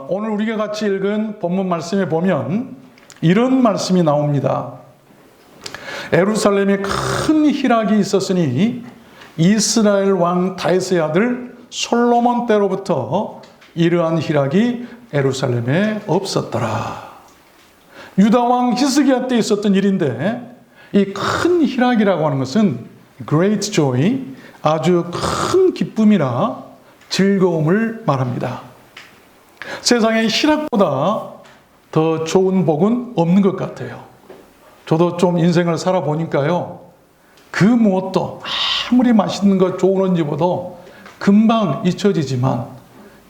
오늘 우리가 같이 읽은 본문 말씀에 보면 이런 말씀이 나옵니다. 예루살렘에 큰 희락이 있었으니 이스라엘 왕 다윗의 아들 솔로몬 때로부터 이러한 희락이 예루살렘에 없었더라. 유다 왕 히스기야 때 있었던 일인데, 이 큰 희락이라고 하는 것은 great joy, 아주 큰 기쁨이나 즐거움을 말합니다. 세상에 희락보다 더 좋은 복은 없는 것 같아요. 저도 좀 인생을 살아보니까요, 그 무엇도 아무리 맛있는 것 좋은 건 집어도 금방 잊혀지지만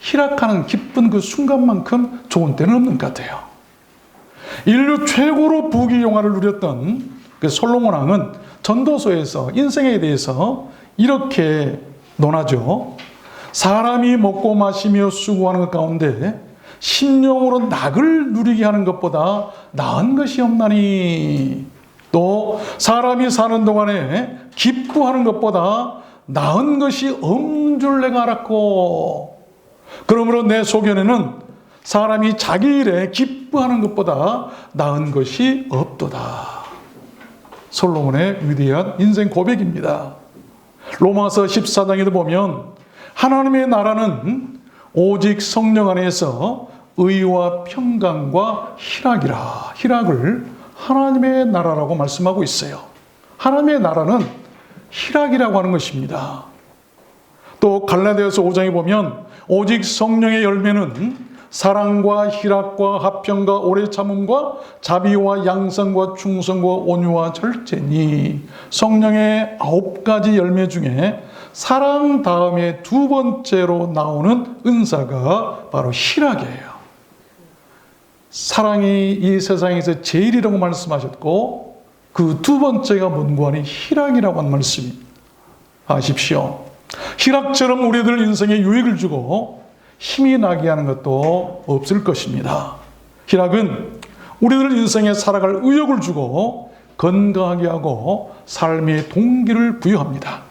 희락하는 기쁜 그 순간만큼 좋은 때는 없는 것 같아요. 인류 최고로 부귀영화를 누렸던 그 솔로몬 왕은 전도서에서 인생에 대해서 이렇게 논하죠. 사람이 먹고 마시며 수고하는 것 가운데 심령으로 낙을 누리게 하는 것보다 나은 것이 없나니, 또 사람이 사는 동안에 기뻐하는 것보다 나은 것이 없는 줄 내가 알았고, 그러므로 내 소견에는 사람이 자기 일에 기뻐하는 것보다 나은 것이 없도다. 솔로몬의 위대한 인생 고백입니다. 로마서 14장에도 보면 하나님의 나라는 오직 성령 안에서 의와 평강과 희락이라. 희락을 하나님의 나라라고 말씀하고 있어요. 하나님의 나라는 희락이라고 하는 것입니다. 또 갈라디아서 5장에 보면 오직 성령의 열매는 사랑과 희락과 화평과 오래 참음과 자비와 양선과 충성과 온유와 절제니, 성령의 9가지 열매 중에 사랑 다음에 두 번째로 나오는 은사가 바로 희락이에요. 사랑이 이 세상에서 제일이라고 말씀하셨고, 그 두 번째가 뭔고 하니 희락이라고 한 말씀이 아십시오. 희락처럼 우리들 인생에 유익을 주고 힘이 나게 하는 것도 없을 것입니다. 희락은 우리들 인생에 살아갈 의욕을 주고 건강하게 하고 삶의 동기를 부여합니다.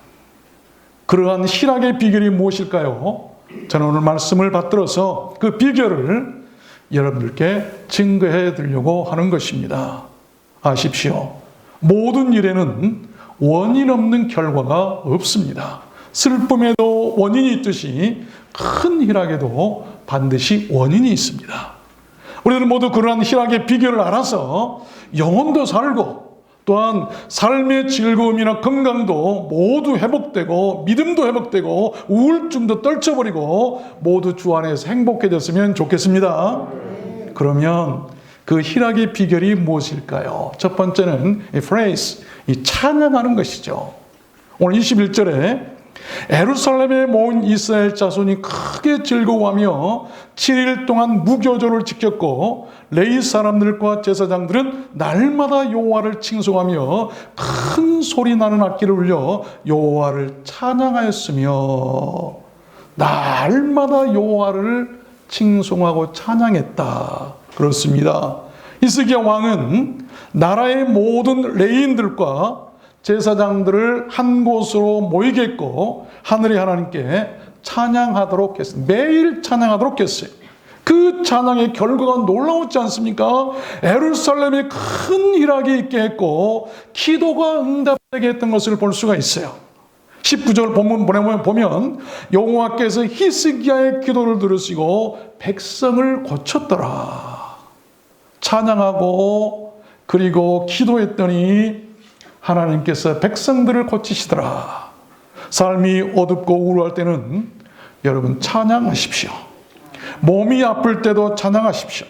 그러한 희락의 비결이 무엇일까요? 저는 오늘 말씀을 받들어서 그 비결을 여러분들께 증거해 드리려고 하는 것입니다. 아십시오. 모든 일에는 원인 없는 결과가 없습니다. 슬픔에도 원인이 있듯이 큰 희락에도 반드시 원인이 있습니다. 우리들은 모두 그러한 희락의 비결을 알아서 영혼도 살고, 또한 삶의 즐거움이나 건강도 모두 회복되고, 믿음도 회복되고, 우울증도 떨쳐버리고 모두 주 안에서 행복해졌으면 좋겠습니다. 그러면 그 희락의 비결이 무엇일까요? 첫 번째는 이 phrase, 이 찬양하는 것이죠. 오늘 21절에 예루살렘에 모인 이스라엘 자손이 크게 즐거워하며 7일 동안 무교조를 지켰고, 레위 사람들과 제사장들은 날마다 여호와를 칭송하며 큰 소리 나는 악기를 울려 여호와를 찬양하였으며, 날마다 여호와를 칭송하고 찬양했다. 그렇습니다. 히스기야 왕은 나라의 모든 레위인들과 제사장들을 한 곳으로 모이게 했고, 하늘의 하나님께 찬양하도록 했어요. 매일 찬양하도록 했어요. 그 찬양의 결과가 놀라웠지 않습니까? 예루살렘에 큰 희락이 있게 했고, 기도가 응답되게 했던 것을 볼 수가 있어요. 19절 본문 보면 여호와께서 히스기야의 기도를 들으시고 백성을 고쳤더라. 찬양하고 그리고 기도했더니 하나님께서 백성들을 고치시더라. 삶이 어둡고 우울할 때는 여러분 찬양하십시오. 몸이 아플 때도 찬양하십시오.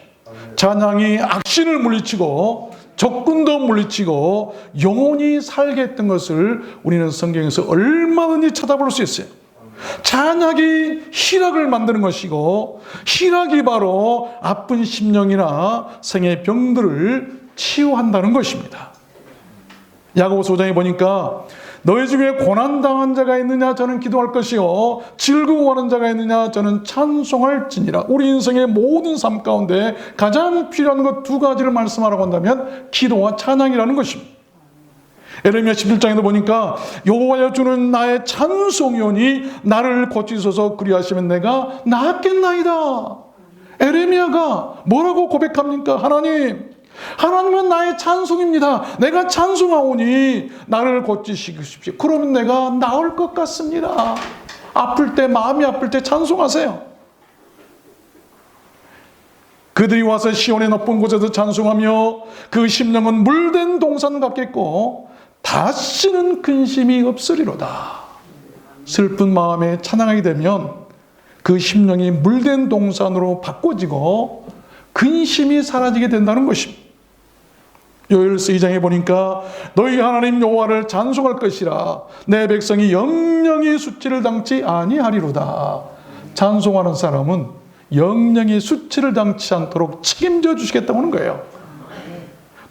찬양이 악신을 물리치고 적군도 물리치고 영원히 살게 했던 것을 우리는 성경에서 얼마든지 찾아볼 수 있어요. 찬양이 희락을 만드는 것이고, 희락이 바로 아픈 심령이나 생의 병들을 치유한다는 것입니다. 야고보서 5장에 보니까 너희 중에 고난당한 자가 있느냐 저는 기도할 것이요 즐거워하는 자가 있느냐 저는 찬송할지니라. 우리 인생의 모든 삶 가운데 가장 필요한 것 두 가지를 말씀하라고 한다면 기도와 찬양이라는 것입니다. 에레미야 11장에도 보니까 여호와여 주는 나의 찬송이오니 나를 고치소서 그리하시면 내가 낫겠나이다. 에레미야가 뭐라고 고백합니까? 하나님은 나의 찬송입니다. 내가 찬송하오니 나를 고치시십시오. 그러면 내가 나을 것 같습니다. 아플 때, 마음이 아플 때 찬송하세요. 그들이 와서 시온의 높은 곳에서 찬송하며 그 심령은 물된 동산 같겠고 다시는 근심이 없으리로다. 슬픈 마음에 찬양하게 되면 그 심령이 물된 동산으로 바꿔지고 근심이 사라지게 된다는 것입니다. 요엘서 2장에 보니까 너희 하나님 여호와를 찬송할 것이라 내 백성이 영영이 수치를 당치 아니하리로다. 찬송하는 사람은 영영이 수치를 당치 않도록 책임져 주시겠다고 하는 거예요.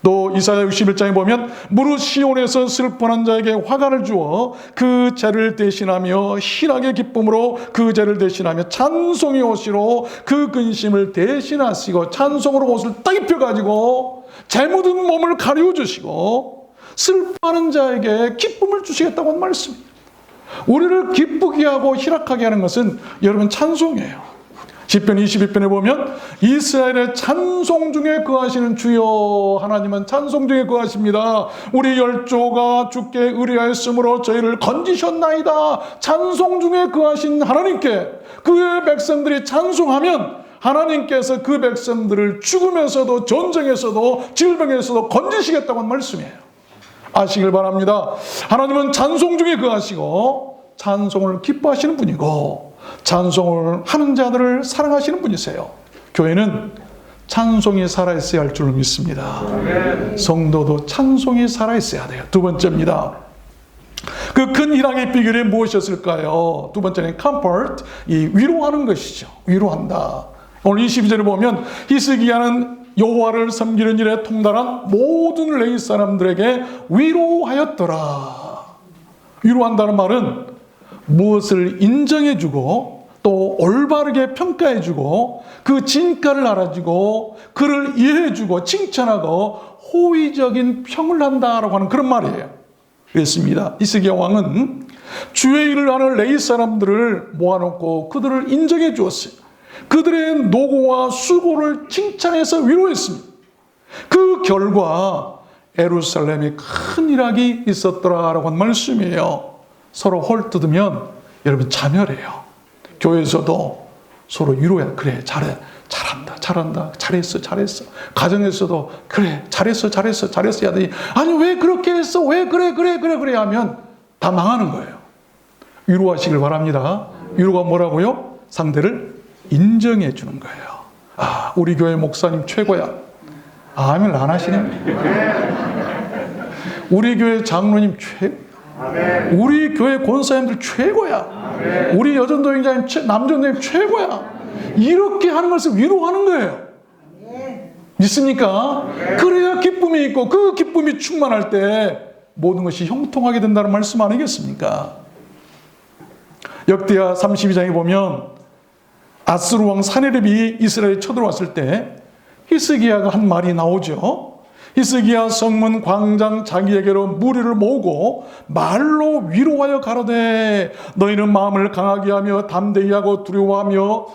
또 이사야 61장에 보면 무릇 시온에서 슬퍼하는 자에게 화관을 주어 그 죄를 대신하며 신학의 기쁨으로 그 죄를 대신하며 찬송의 옷으로 그 근심을 대신하시고 찬송으로 옷을 딱 입혀가지고 죄 묻은 몸을 가려주시고 슬퍼하는 자에게 기쁨을 주시겠다고 하는 말씀입니다. 우리를 기쁘게 하고 희락하게 하는 것은 여러분 찬송이에요. 시편 22편에 보면 이스라엘의 찬송 중에 거하시는 주여 하나님은 찬송 중에 거하십니다. 우리 열조가 주께 의뢰하였으므로 저희를 건지셨나이다. 찬송 중에 거하신 하나님께 그의 백성들이 찬송하면 하나님께서 그 백성들을 죽음에서도 전쟁에서도 질병에서도 건지시겠다고 하는 말씀이에요. 아시길 바랍니다. 하나님은 찬송 중에 거하시고 찬송을 기뻐하시는 분이고 찬송을 하는 자들을 사랑하시는 분이세요. 교회는 찬송이 살아있어야 할 줄 믿습니다. 성도도 찬송이 살아있어야 돼요. 두 번째입니다. 그 큰 희락의 비결이 무엇이었을까요? 두 번째는 comfort, 이 위로하는 것이죠. 위로한다. 오늘 22절을 보면 히스기야는 여호와를 섬기는 일에 통달한 모든 레위 사람들에게 위로하였더라. 위로한다는 말은 무엇을 인정해주고 또 올바르게 평가해주고 그 진가를 알아주고 그를 이해해주고 칭찬하고 호의적인 평을 한다라고 하는 그런 말이에요. 그렇습니다. 히스기야 왕은 주의 일을 하는 레위 사람들을 모아놓고 그들을 인정해 주었어요. 그들의 노고와 수고를 칭찬해서 위로했습니다. 그 결과 예루살렘에 큰 희락이 있었더라라고 하는 말씀이에요. 서로 헐뜯으면 여러분 자멸해요. 교회에서도 서로 위로해. 그래 잘한다 잘했어 가정에서도 그래 잘했어 해야 되니 아니 왜 그렇게 했어 왜 그래 하면 다 망하는 거예요. 위로하시길 바랍니다. 위로가 뭐라고요? 상대를 인정해 주는 거예요. 아 우리 교회 목사님 최고야. 아멘 안 하시네. 우리 교회 장로님 우리 교회 권사님들 최고야. 우리 여전도행자님 남전도행 최고야. 이렇게 하는 것을 위로하는 거예요. 믿습니까? 그래야 기쁨이 있고 그 기쁨이 충만할 때 모든 것이 형통하게 된다는 말씀 아니겠습니까? 역대하 32장에 보면 아스루 왕 사네립이 이스라엘에 쳐들어왔을 때 히스기야가 한 말이 나오죠. 히스기야 성문 광장 자기에게로 무리를 모으고 말로 위로하여 가로되 너희는 마음을 강하게 하며 담대히 하고 두려워 말며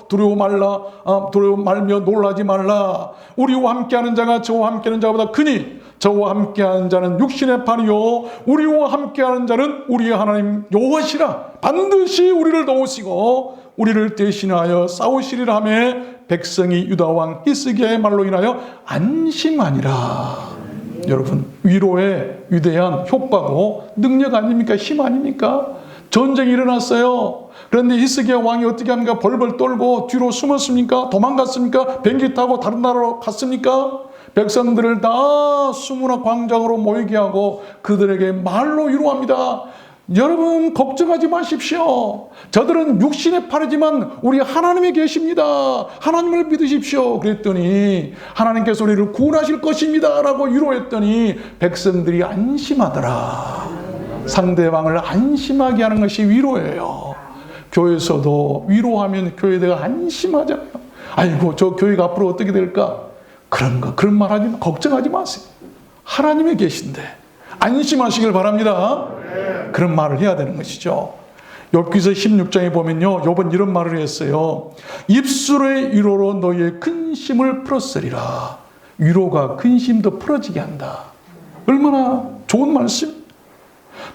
놀라지 말라. 우리와 함께하는 자가 저와 함께하는 자보다 크니 저와 함께하는 자는 육신의 판이요 우리와 함께하는 자는 우리의 하나님 여호와시라. 반드시 우리를 도우시고 우리를 대신하여 싸우시리라 하며 백성이 유다 왕 히스기야의 말로 인하여 안심하니라. 여러분 위로의 위대한 효과고 능력 아닙니까? 힘 아닙니까? 전쟁이 일어났어요. 그런데 히스기야 왕이 어떻게 합니까? 벌벌 떨고 뒤로 숨었습니까? 도망갔습니까? 비행기 타고 다른 나라로 갔습니까? 백성들을 다 수문화 광장으로 모이게 하고 그들에게 말로 위로합니다. 여러분 걱정하지 마십시오. 저들은 육신의 팔이지만 우리 하나님이 계십니다. 하나님을 믿으십시오. 그랬더니 하나님께서 우리를 구원하실 것입니다 라고 위로했더니 백성들이 안심하더라. 상대방을 안심하게 하는 것이 위로예요. 교회에서도 위로하면 교회가 안심하잖아요. 아이고 저 교회가 앞으로 어떻게 될까? 그런 말 하지 마. 걱정하지 마세요. 하나님이 계신데 안심하시길 바랍니다. 그런 말을 해야 되는 것이죠. 욥기서 16장에 보면요, 욥은 이런 말을 했어요. 입술의 위로로 너희의 근심을 풀었으리라. 위로가 근심도 풀어지게 한다. 얼마나 좋은 말씀.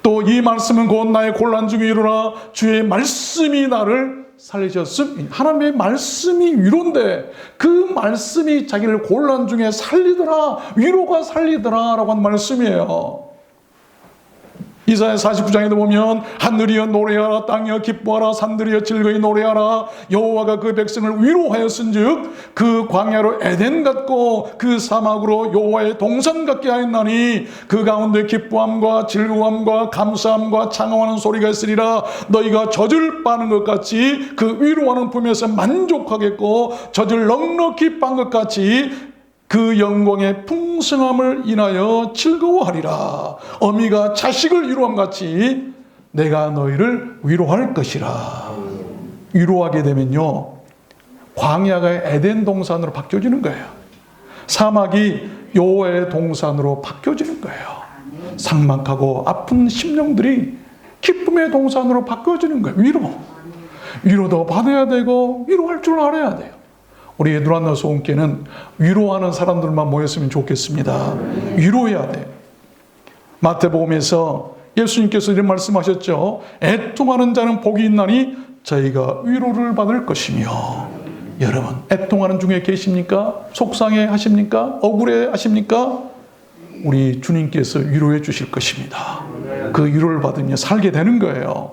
또 이 말씀은 곧 나의 곤란 중에 이르라 주의 말씀이 나를 살리셨음. 하나님의 말씀이 위로인데 그 말씀이 자기를 곤란 중에 살리더라. 위로가 살리더라 라고 한 말씀이에요. 이사야 49장에도 보면 하늘이여 노래하라, 땅이여 기뻐하라, 산들이여 즐거이 노래하라. 여호와가 그 백성을 위로하였은즉 그 광야로 에덴 같고 그 사막으로 여호와의 동산 같게 하였나니 그 가운데 기뻐함과 즐거움과 감사함과 찬송하는 소리가 있으리라. 너희가 젖을 빠는 것 같이 그 위로하는 품에서 만족하겠고 젖을 넉넉히 빤 것 같이 그 영광의 풍성함을 인하여 즐거워하리라. 어미가 자식을 위로함 같이 내가 너희를 위로할 것이라. 위로하게 되면요, 광야가 에덴 동산으로 바뀌어지는 거예요. 사막이 여호와의 동산으로 바뀌어지는 거예요. 삭막하고 아픈 심령들이 기쁨의 동산으로 바뀌어지는 거예요. 위로도 받아야 되고 위로할 줄 알아야 돼요. 우리 누란나 소원께는 위로하는 사람들만 모였으면 좋겠습니다. 위로해야 돼요. 마태복음에서 예수님께서 이런 말씀하셨죠. 애통하는 자는 복이 있나니 저희가 위로를 받을 것이며. 여러분, 애통하는 중에 계십니까? 속상해 하십니까? 억울해 하십니까? 우리 주님께서 위로해 주실 것입니다. 그 위로를 받으며 살게 되는 거예요.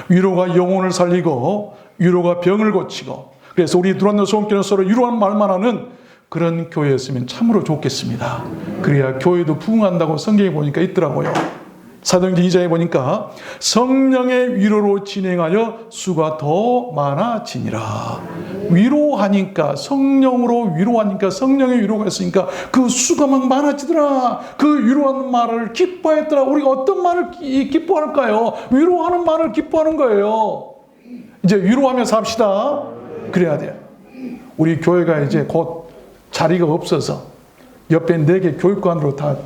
위로가 영혼을 살리고 위로가 병을 고치고, 그래서 우리 누란나 소원교회는 서로 위로하는 말만 하는 그런 교회였으면 참으로 좋겠습니다. 그래야 교회도 부흥한다고 성경에 보니까 있더라고요. 사도행전 2장에 보니까 성령의 위로로 진행하여 수가 더 많아지니라. 위로하니까, 성령으로 위로하니까, 성령의 위로가 있으니까 그 수가 막 많아지더라. 그 위로하는 말을 기뻐했더라. 우리가 어떤 말을 기뻐할까요? 위로하는 말을 기뻐하는 거예요. 이제 위로하며 삽시다. 그래야 돼요. 우리 교회가 이제 곧 자리가 없어서 옆에 4개 교육관으로 다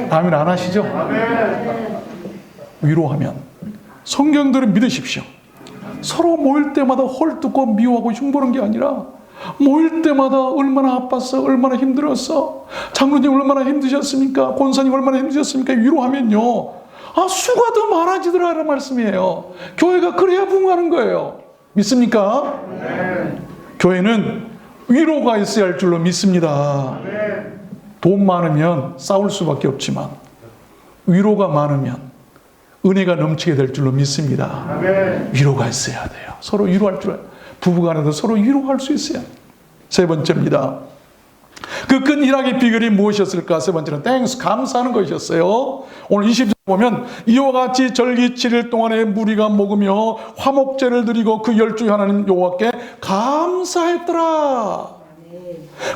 아멘 안 하시죠? 위로하면 성경들을 믿으십시오. 서로 모일 때마다 헐뜯고 미워하고 흉보는 게 아니라 모일 때마다 얼마나 아팠어, 얼마나 힘들었어, 장로님 얼마나 힘드셨습니까, 권사님 얼마나 힘드셨습니까, 위로하면요, 수가 더 많아지더라라는 말씀이에요. 교회가 그래야 부흥하는 거예요. 믿습니까? 교회는 위로가 있어야 할 줄로 믿습니다. 돈 많으면 싸울 수밖에 없지만 위로가 많으면 은혜가 넘치게 될 줄로 믿습니다. 위로가 있어야 돼요. 서로 위로할 줄 알아요. 부부간에도 서로 위로할 수 있어요. 세 번째입니다. 그 큰 희락의 비결이 무엇이었을까? 세 번째는 땡스, 감사하는 것이었어요. 오늘 20절 보면 이와 같이 절기 7일 동안에 무리가 먹으며 화목제를 드리고 그 12 하나님 여호와께 감사했더라.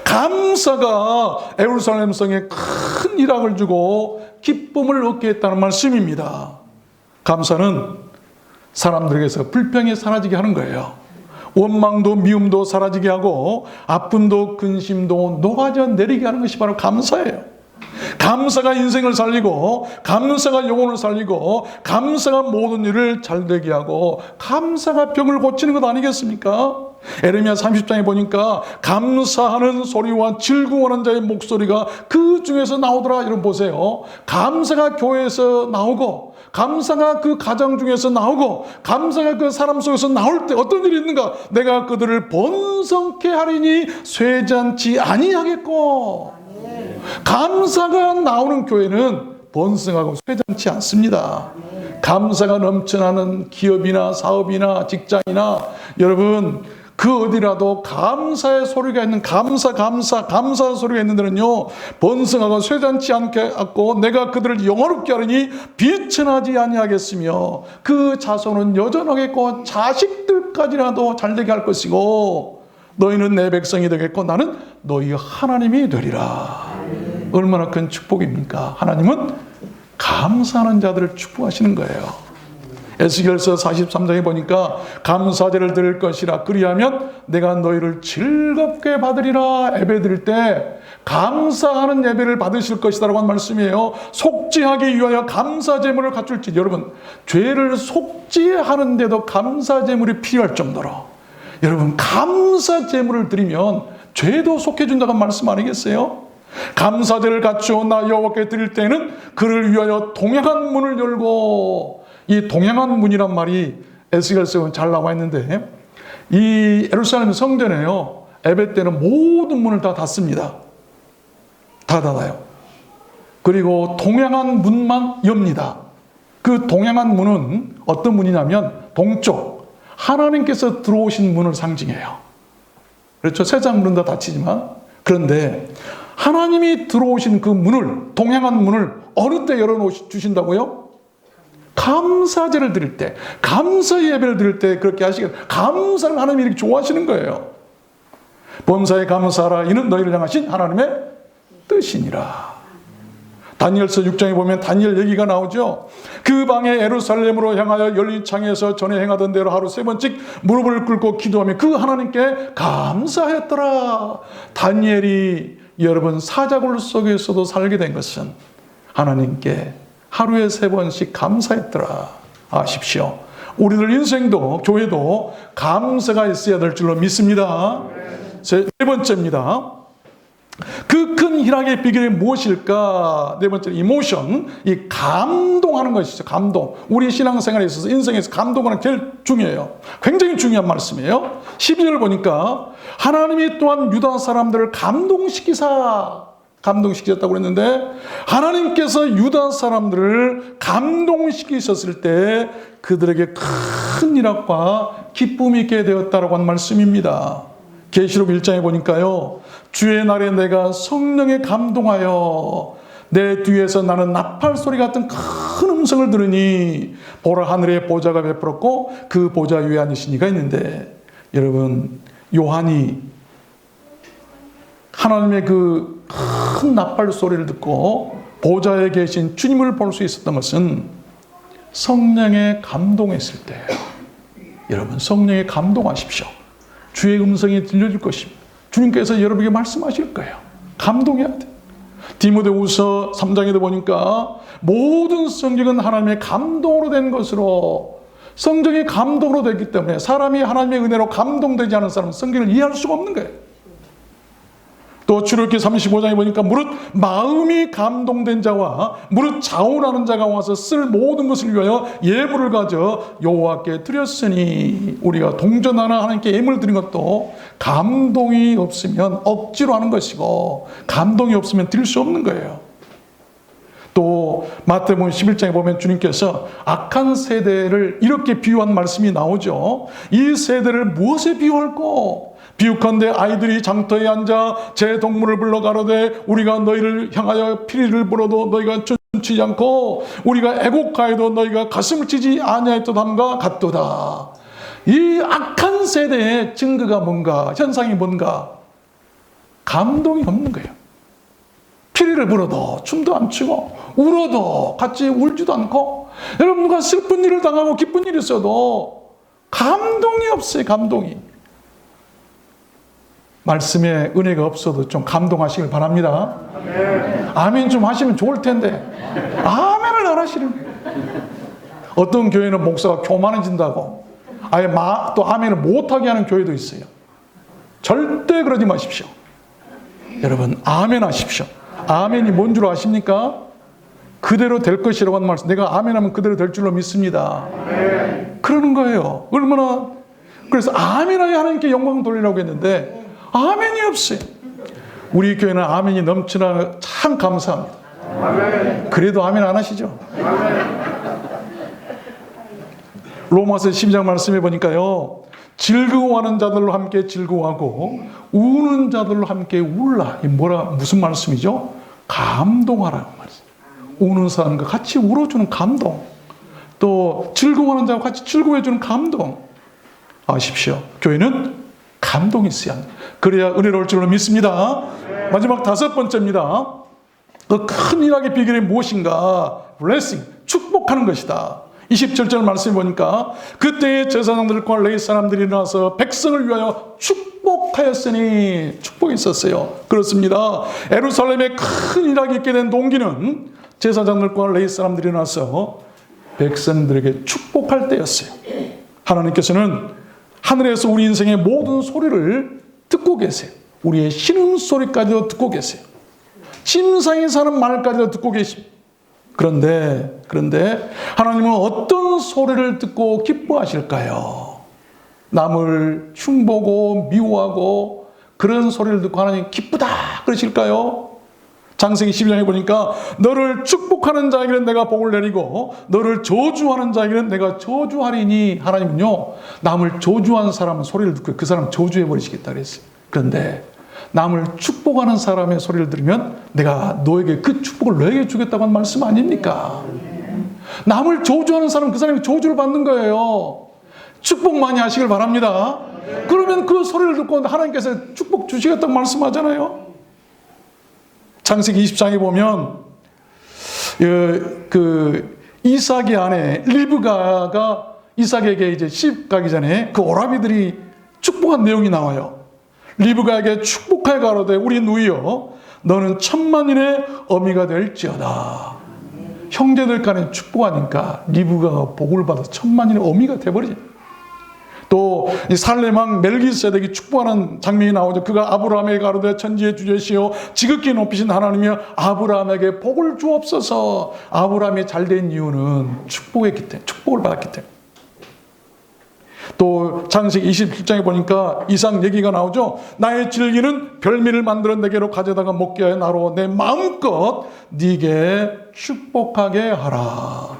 감사가 예루살렘 성에 큰 희락을 주고 기쁨을 얻게 했다는 말씀입니다. 감사는 사람들에게서 불평이 사라지게 하는 거예요. 원망도 미움도 사라지게 하고 아픔도 근심도 녹아져 내리게 하는 것이 바로 감사예요. 감사가 인생을 살리고, 감사가 영혼을 살리고, 감사가 모든 일을 잘되게 하고, 감사가 병을 고치는 것 아니겠습니까? 에레미야 30장에 보니까 감사하는 소리와 즐거워하는 자의 목소리가 그 중에서 나오더라. 이런 보세요. 감사가 교회에서 나오고, 감사가 그 가정 중에서 나오고, 감사가 그 사람 속에서 나올 때 어떤 일이 있는가? 내가 그들을 번성케 하리니 쇠잔치 아니하겠고. 감사가 나오는 교회는 번성하고 쇠잔치 않습니다. 감사가 넘쳐나는 기업이나 사업이나 직장이나, 여러분 그 어디라도 감사의 소리가 있는, 감사 소리가 있는 데는요 번성하고 쇠잔치 않게 하고 내가 그들을 영화롭게 하리니 비천하지 아니하겠으며 그 자손은 여전하겠고 자식들까지라도 잘되게 할 것이고 너희는 내 백성이 되겠고 나는 너희 하나님이 되리라. 얼마나 큰 축복입니까? 하나님은 감사하는 자들을 축복하시는 거예요. 에스겔서 43장에 보니까 감사제를 드릴 것이라 그리하면 내가 너희를 즐겁게 받으리라. 예배 드릴 때 감사하는 예배를 받으실 것이다라고 한 말씀이에요. 속죄하기 위하여 감사제물을 갖출지. 여러분, 죄를 속죄하는데도 감사제물이 필요할 정도로 여러분, 감사제물을 드리면 죄도 속해준다고 한 말씀 아니겠어요? 감사제를 갖추어 나 여호와께 드릴 때는 그를 위하여 동행한 문을 열고, 이 동행한 문이란 말이 에스겔서에 잘 나와 있는데, 이 예루살렘 성전에요, 예배 때는 모든 문을 다 닫습니다. 다 닫아요. 그리고 동행한 문만 엽니다. 그 동행한 문은 어떤 문이냐면 동쪽, 하나님께서 들어오신 문을 상징해요. 그렇죠? 세상 문은 다 닫히지만, 그런데 하나님이 들어오신 그 문을, 동행한 문을 어느 때 열어주신다고요? 감사제를 드릴 때, 감사 예배를 드릴 때 그렇게 하시겠다. 감사를 하나님이 이렇게 좋아하시는 거예요. 범사에 감사하라. 이는 너희를 향하신 하나님의 뜻이니라. 다니엘서 6장에 보면 다니엘 얘기가 나오죠. 그 방에 예루살렘으로 향하여 열린 창에서 전에 행하던 대로 하루 3번씩 무릎을 꿇고 기도하며 그 하나님께 감사하였더라. 다니엘이 여러분 사자굴 속에서도 살게 된 것은 하나님께 하루에 3번씩 감사했더라. 아십시오. 우리들 인생도 교회도 감사가 있어야 될 줄로 믿습니다. 세 번째입니다. 그 큰 희락의 비결이 무엇일까? 네 번째, 이모션, 이 감동하는 것이죠. 감동. 우리 신앙생활에 있어서 인생에서 감동하는 게 제일 중요해요. 굉장히 중요한 말씀이에요. 12절을 보니까 하나님이 또한 유다 사람들을 감동시키셨다고 그랬는데, 하나님께서 유다 사람들을 감동시키셨을 때 그들에게 큰 희락과 기쁨이 있게 되었다라고 한 말씀입니다. 계시록 1장에 보니까요, 주의 날에 내가 성령에 감동하여 내 뒤에서 나는 나팔 소리 같은 큰 음성을 들으니 보라 하늘에 보좌가 베풀었고 그 보좌 위에 앉으신 이가 있는데, 여러분, 요한이 하나님의 그 큰 나팔 소리를 듣고 보좌에 계신 주님을 볼 수 있었던 것은 성령에 감동했을 때예요. 여러분, 성령에 감동하십시오. 주의 음성이 들려줄 것입니다. 주님께서 여러분에게 말씀하실 거예요. 감동해야 돼. 디모데후서 3장에도 보니까 모든 성경은 하나님의 감동으로 된 것으로, 성경이 감동으로 됐기 때문에 사람이 하나님의 은혜로 감동되지 않은 사람은 성경을 이해할 수가 없는 거예요. 또 출애굽기 35장에 보니까 무릇 마음이 감동된 자와 무릇 자원하는 자가 와서 쓸 모든 것을 위하여 예물을 가져 여호와께 드렸으니, 우리가 동전 하나 하나님께 예물을 드린 것도 감동이 없으면 억지로 하는 것이고 감동이 없으면 드릴 수 없는 거예요. 또 마태복음 11장에 보면 주님께서 악한 세대를 이렇게 비유한 말씀이 나오죠. 이 세대를 무엇에 비유할꼬? 비유컨대 아이들이 장터에 앉아 제 동물을 불러 가로되 우리가 너희를 향하여 피리를 불어도 너희가 춤추지 않고 우리가 애곡하여도 너희가 가슴을 치지 아니하였도담과 같도다. 이 악한 세대의 증거가 뭔가, 현상이 뭔가? 감동이 없는 거예요. 피리를 불어도 춤도 안 추고 울어도 같이 울지도 않고, 여러분, 누가 슬픈 일을 당하고 기쁜 일이 있어도 감동이 없어요. 감동이. 말씀에 은혜가 없어도 좀 감동하시길 바랍니다. 아멘 좀 하시면 좋을 텐데 아멘을 안 하시는 거예요. 어떤 교회는 목사가 교만해진다고 아예 또 아멘을 못하게 하는 교회도 있어요. 절대 그러지 마십시오. 여러분, 아멘 하십시오. 아멘이 뭔 줄 아십니까? 그대로 될 것이라고 하는 말씀. 내가 아멘하면 그대로 될 줄로 믿습니다. 그러는 거예요. 얼마나. 그래서 아멘하게 하나님께 영광 돌리라고 했는데 아멘이 없어요. 우리 교회는 아멘이 넘치나 참 감사합니다. 그래도 아멘 안 하시죠? 로마서 12장 말씀해 보니까요, 즐거워하는 자들로 함께 즐거워하고 우는 자들로 함께 울라. 이 무슨 말씀이죠? 감동하라는 말씀. 우는 사람과 같이 울어주는 감동, 또 즐거워하는 자와 같이 즐거워해주는 감동. 아십시오. 교회는 감동이 있어야 합니다. 그래야 은혜로울 줄로 믿습니다. 마지막 5번째입니다. 그 큰 희락의 비결이 무엇인가? 블레싱, 축복하는 것이다. 27절 말씀해 보니까 그때의 제사장들과 레위 사람들이 일어나서 백성을 위하여 축복하였으니 축복이 있었어요. 그렇습니다. 예루살렘에 큰 일하기 있게 된 동기는 제사장들과 레위 사람들이 일어나서 백성들에게 축복할 때였어요. 하나님께서는 하늘에서 우리 인생의 모든 소리를 듣고 계세요. 우리의 신음소리까지도 듣고 계세요. 침상에 사는 말까지도 듣고 계십니다. 그런데 하나님은 어떤 소리를 듣고 기뻐하실까요? 남을 흉보고 미워하고 그런 소리를 듣고 하나님 기쁘다 그러실까요? 창세기 12장에 보니까 너를 축복하는 자에게는 내가 복을 내리고 너를 저주하는 자에게는 내가 저주하리니, 하나님은요 남을 저주하는 사람은 소리를 듣고 그 사람 저주해 버리시겠다 그랬어요. 그런데 남을 축복하는 사람의 소리를 들으면 내가 너에게 그 축복을 너에게 주겠다고 하는 말씀 아닙니까? 남을 저주하는 사람은 그 사람이 저주를 받는 거예요. 축복 많이 하시길 바랍니다. 그러면 그 소리를 듣고 하나님께서 축복 주시겠다고 말씀하잖아요. 창세기 20장에 보면 그 이삭의 아내 리브가가 이삭에게 이제 시집 가기 전에 그 오라비들이 축복한 내용이 나와요. 리브가에게 축복하여 가로되 우리 누이여 너는 천만인의 어미가 될지어다. 형제들 간에 축복하니까 리브가가 복을 받아서 천만인의 어미가 돼버리죠. 또 이 살렘왕 멜기세덱이 축복하는 장면이 나오죠. 그가 아브라함에게 가로되 천지의 주제시여 지극히 높이신 하나님이여 아브라함에게 복을 주옵소서. 아브라함이 잘된 이유는 축복했기 때문에, 축복을 받았기 때문에. 또 창세기 27장에 보니까 이삭 얘기가 나오죠. 나의 질기는 별미를 만들어 내게로 가져다가 먹게 하여 나로 내 마음껏 네게 축복하게 하라.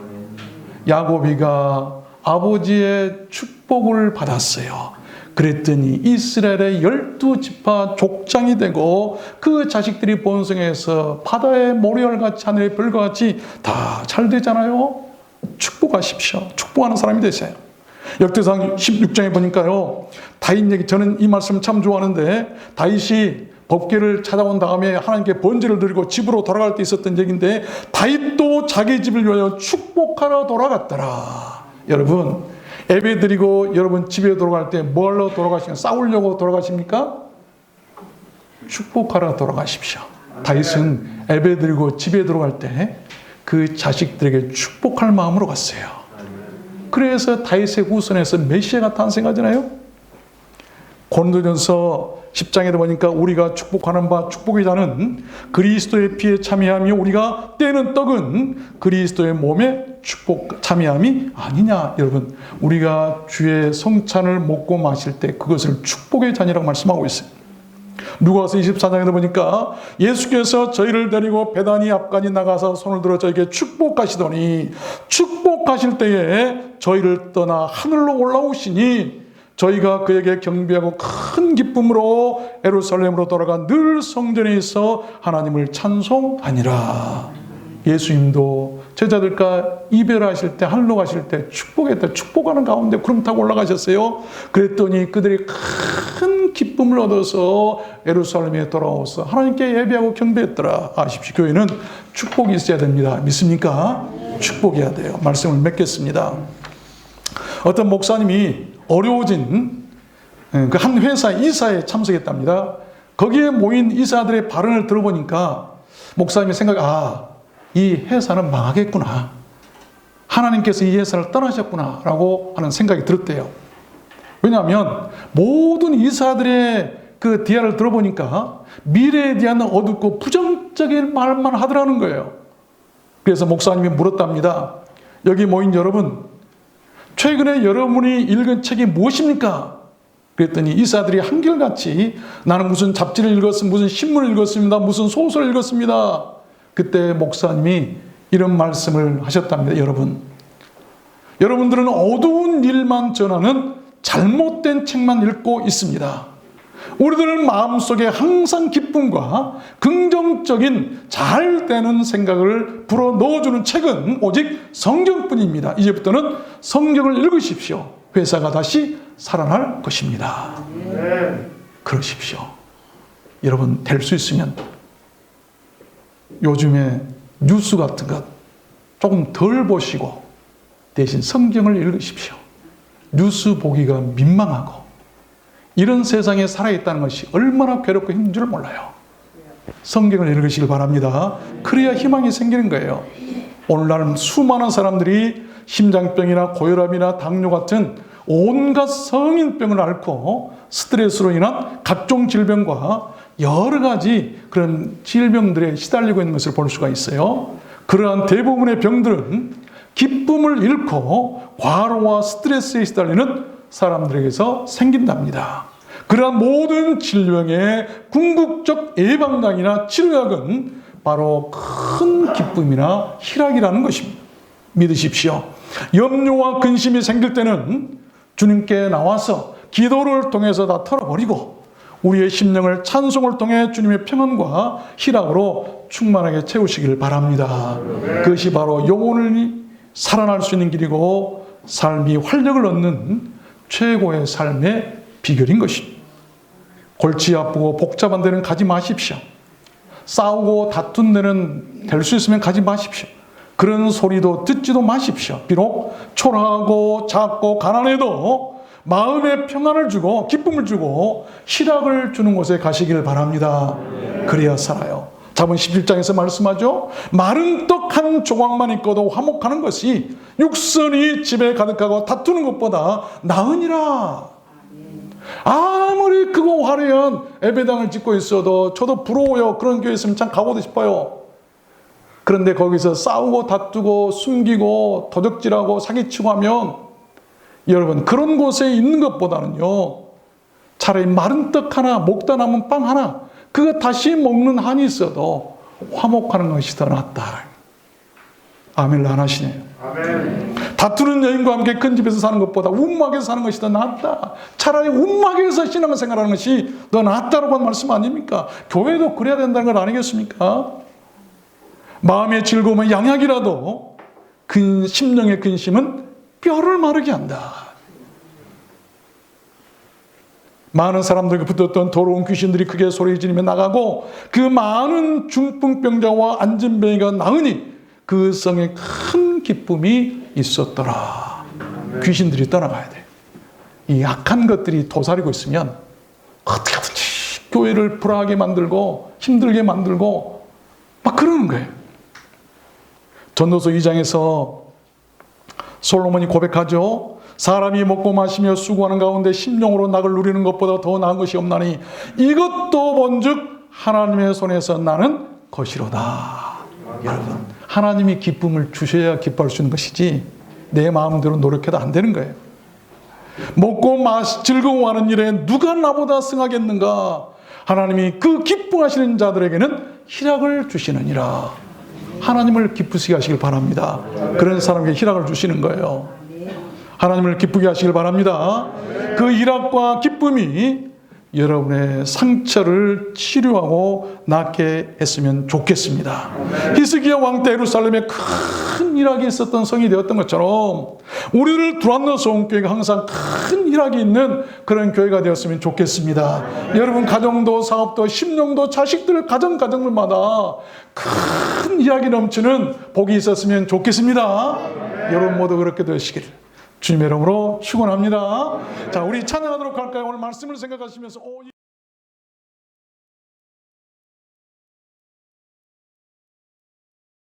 야곱이가 아버지의 축복을 받았어요. 그랬더니 이스라엘의 12지파 족장이 되고 그 자식들이 번성해서 바다의 모래알같이 하늘의 별과같이 다 잘 되잖아요. 축복하십시오. 축복하는 사람이 되세요. 역대상 16장에 보니까요, 다윗 얘기, 저는 이 말씀 참 좋아하는데 다윗이 법궤를 찾아온 다음에 하나님께 번제를 드리고 집으로 돌아갈 때 있었던 얘기인데 다윗도 자기 집을 위하여 축복하러 돌아갔더라. 여러분 예배 드리고 여러분 집에 돌아갈 때 뭐 하러 돌아가십니까? 싸우려고 돌아가십니까? 축복하러 돌아가십시오. 다윗은 예배 드리고 집에 들어갈 때 그 자식들에게 축복할 마음으로 갔어요. 그래서 다윗의 후손에서 메시아가 탄생하잖아요. 고린도전서 10장에 보니까 우리가 축복하는 바 축복의 자는 그리스도의 피에 참여하며 우리가 떼는 떡은 그리스도의 몸에 축복 참여함이 아니냐. 여러분 우리가 주의 성찬을 먹고 마실 때 그것을 축복의 잔이라고 말씀하고 있어요. 누가서 24장에도 보니까 예수께서 저희를 데리고 베다니 앞까지 나가서 손을 들어 저에게 축복하시더니 축복하실 때에 저희를 떠나 하늘로 올라오시니 저희가 그에게 경배하고 큰 기쁨으로 예루살렘으로 돌아가 늘 성전에 있어 하나님을 찬송하니라. 예수님도 제자들과 이별하실 때 하늘로 가실 때 축복했다. 축복하는 가운데 구름 타고 올라가셨어요. 그랬더니 그들이 큰 기쁨을 얻어서 예루살렘에 돌아와서 하나님께 예배하고 경배했더라. 아십시오. 교회는 축복이 있어야 됩니다. 믿습니까? 축복해야 돼요. 말씀을 맺겠습니다. 어떤 목사님이 어려워진 그 한 회사 이사에 참석했답니다. 거기에 모인 이사들의 발언을 들어보니까 목사님이 이 회사는 망하겠구나. 하나님께서 이 회사를 떠나셨구나 라고 하는 생각이 들었대요. 왜냐하면 모든 이사들의 그 디아를 들어보니까 미래에 대한 어둡고 부정적인 말만 하더라는 거예요. 그래서 목사님이 물었답니다. 여기 모인 여러분, 최근에 여러분이 읽은 책이 무엇입니까? 그랬더니 이사들이 한결같이 나는 무슨 잡지를 읽었습니다. 무슨 신문을 읽었습니다. 무슨 소설을 읽었습니다. 그때 목사님이 이런 말씀을 하셨답니다. 여러분들은 어두운 일만 전하는 잘못된 책만 읽고 있습니다. 우리들은 마음속에 항상 기쁨과 긍정적인 잘 되는 생각을 불어넣어주는 책은 오직 성경뿐입니다. 이제부터는 성경을 읽으십시오. 회사가 다시 살아날 것입니다. 그러십시오. 여러분 될 수 있으면 요즘에 뉴스 같은 것 조금 덜 보시고 대신 성경을 읽으십시오. 뉴스 보기가 민망하고 이런 세상에 살아있다는 것이 얼마나 괴롭고 힘든 줄 몰라요. 성경을 읽으시길 바랍니다. 그래야 희망이 생기는 거예요. 오늘날 수많은 사람들이 심장병이나 고혈압이나 당뇨 같은 온갖 성인병을 앓고 스트레스로 인한 각종 질병과 여러 가지 그런 질병들에 시달리고 있는 것을 볼 수가 있어요. 그러한 대부분의 병들은 기쁨을 잃고 과로와 스트레스에 시달리는 사람들에게서 생긴답니다. 그러한 모든 질병의 궁극적 예방약이나 치료약은 바로 큰 기쁨이나 희락이라는 것입니다. 믿으십시오. 염려와 근심이 생길 때는 주님께 나와서 기도를 통해서 다 털어버리고 우리의 심령을 찬송을 통해 주님의 평안과 희락으로 충만하게 채우시기를 바랍니다. 그것이 바로 영혼이 살아날 수 있는 길이고 삶이 활력을 얻는 최고의 삶의 비결인 것입니다. 골치 아프고 복잡한 데는 가지 마십시오. 싸우고 다툰 데는 될 수 있으면 가지 마십시오. 그런 소리도 듣지도 마십시오. 비록 초라하고 작고 가난해도 마음에 평안을 주고 기쁨을 주고 희락을 주는 곳에 가시기를 바랍니다. 그래야 살아요. 잠언 11장에서 말씀하죠. 마른 떡 한 조각만 있고도 화목하는 것이 육선이 집에 가득하고 다투는 것보다 나으니라. 아무리 크고 화려한 예배당을 짓고 있어도 저도 부러워요. 그런 교회 있으면 참 가보고 싶어요. 그런데 거기서 싸우고 다투고 숨기고 도적질하고 사기치고 하면 여러분 그런 곳에 있는 것보다는요 차라리 마른 떡 하나 먹다 남은 빵 하나 그거 다시 먹는 한이 있어도 화목하는 것이 더 낫다. 아멘 안 하시네요. 아멘. 다투는 여인과 함께 큰 집에서 사는 것보다 움막에서 사는 것이 더 낫다. 차라리 움막에서 신앙을 생활하는 것이 더 낫다라고 하는 말씀 아닙니까? 교회도 그래야 된다는 걸 아니겠습니까? 마음의 즐거움은 양약이라도 심령의 근심은 뼈를 마르게 한다. 많은 사람들에게 붙었던 더러운 귀신들이 크게 소리 지르며 나가고 그 많은 중풍병자와 안진뱅이가 나으니 그 성에 큰 기쁨이 있었더라. 귀신들이 떠나가야 돼. 이 악한 것들이 도사리고 있으면 어떻게 하든지 교회를 불안하게 만들고 힘들게 만들고 막 그러는 거예요. 전도서 2장에서 솔로몬이 고백하죠. 사람이 먹고 마시며 수고하는 가운데 심령으로 낙을 누리는 것보다 더 나은 것이 없나니 이것도 본즉 하나님의 손에서 나는 것이로다. 여러분 하나님이 기쁨을 주셔야 기뻐할 수 있는 것이지 내 마음대로 노력해도 안 되는 거예요. 먹고 즐거워하는 일에 누가 나보다 승하겠는가. 하나님이 그 기뻐하시는 자들에게는 희락을 주시느니라. 하나님을 기쁘시게 하시길 바랍니다. 그런 사람에게 희락을 주시는 거예요. 하나님을 기쁘게 하시길 바랍니다. 그 희락과 기쁨이 여러분의 상처를 치료하고 낫게 했으면 좋겠습니다. 히스기야 왕 때 예루살렘에 큰 희락이 있었던 성이 되었던 것처럼 우리를 둘러싸 온 교회가 항상 큰 희락이 있는 그런 교회가 되었으면 좋겠습니다. 여러분 가정도 사업도 심령도 자식들 가정들마다 큰 희락이 넘치는 복이 있었으면 좋겠습니다. 여러분 모두 그렇게 되시기를 주님의 이름으로 축원합니다. 자, 우리 찬양하도록 할까요? 오늘 말씀을 생각하시면서